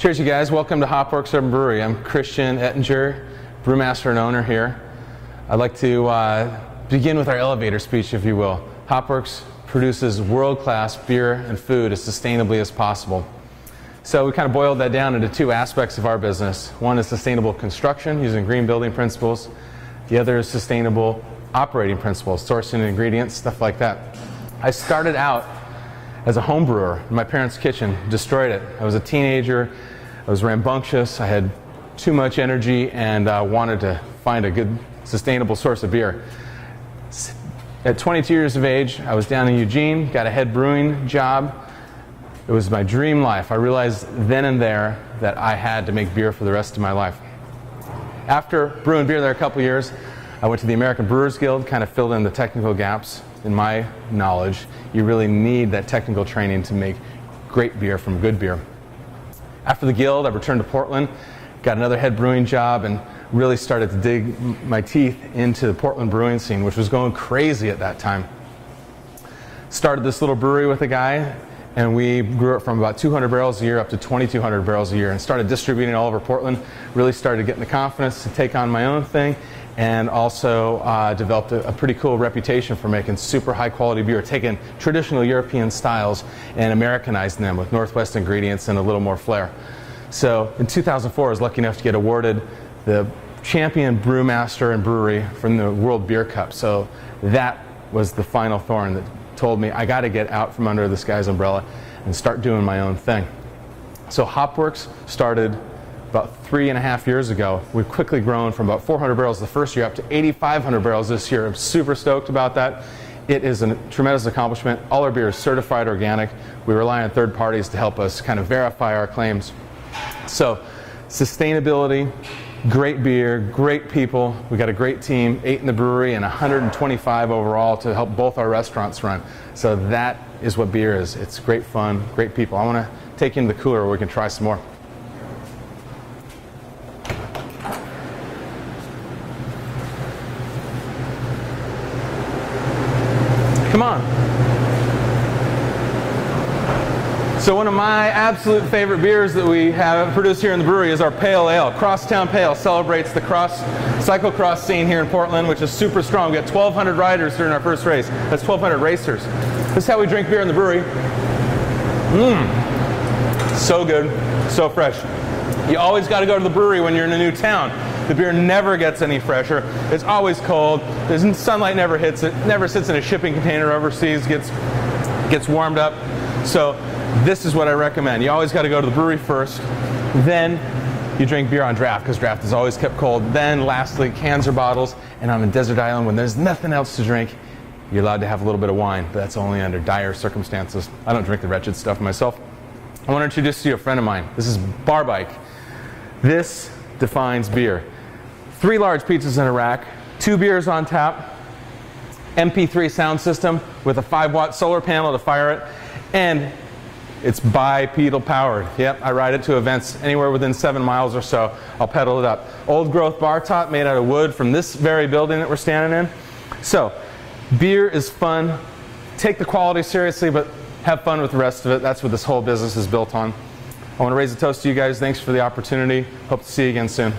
Cheers, you guys. Welcome to Hopworks Urban Brewery. I'm Christian Ettinger, brewmaster and owner here. I'd like to begin with our elevator speech, if you will. Hopworks produces world-class beer and food as sustainably as possible. So we kind of boiled that down into two aspects of our business. One is sustainable construction using green building principles. The other is sustainable operating principles, sourcing ingredients, stuff like that. I started out as a home brewer in my parents' kitchen, destroyed it. I was a teenager, I was rambunctious, I had too much energy, and wanted to find a good, sustainable source of beer. At 22 years of age, I was down in Eugene, got a head brewing job. It was my dream life. I realized then and there that I had to make beer for the rest of my life. After brewing beer there a couple years, I went to the American Brewers Guild, kind of filled in the technical gaps in my knowledge. You really need that technical training to make great beer from good beer. After the Guild, I returned to Portland, got another head brewing job, and really started to dig my teeth into the Portland brewing scene, which was going crazy at that time. Started this little brewery with a guy, and we grew it from about 200 barrels a year up to 2,200 barrels a year, and started distributing all over Portland. Really started getting the confidence to take on my own thing, and also developed a pretty cool reputation for making super high quality beer, taking traditional European styles and Americanizing them with Northwest ingredients and a little more flair. So in 2004, I was lucky enough to get awarded the champion brewmaster and brewery from the World Beer Cup. So that was the final thorn that told me I got to get out from under this guy's umbrella and start doing my own thing. So Hopworks started about 3.5 years ago. We've quickly grown from about 400 barrels the first year up to 8,500 barrels this year. I'm super stoked about that. It is a tremendous accomplishment. All our beer is certified organic. We rely on third parties to help us kind of verify our claims. So sustainability, great beer, great people. We got a great team, 8 in the brewery and 125 overall to help both our restaurants run. So that is what beer is. It's great fun, great people. I want to take you in the cooler where we can try some more. Come on. So one of my absolute favorite beers that we have produced here in the brewery is our Pale Ale. Crosstown Pale celebrates the cyclocross scene here in Portland, which is super strong. We got 1,200 riders during our first race. That's 1,200 racers. This is how we drink beer in the brewery. So good, so fresh. You always got to go to the brewery when you're in a new town. The beer never gets any fresher. It's always cold. The sunlight never hits it. Never sits in a shipping container overseas. Gets warmed up. So this is what I recommend. You always got to go to the brewery first. Then you drink beer on draft, because draft is always kept cold. Then lastly, cans or bottles. And on a desert island when there's nothing else to drink, you're allowed to have a little bit of wine, but that's only under dire circumstances. I don't drink the wretched stuff myself. I want to introduce to you a friend of mine. This is Bar Bike. This defines beer. 3 large pizzas in a rack, 2 beers on tap, MP3 sound system with a 5-watt solar panel to fire it, and it's bipedal powered. Yep, I ride it to events anywhere within 7 miles or so. I'll pedal it up. Old growth bar top made out of wood from this very building that we're standing in. So, beer is fun. Take the quality seriously, but have fun with the rest of it. That's what this whole business is built on. I want to raise a toast to you guys. Thanks for the opportunity. Hope to see you again soon.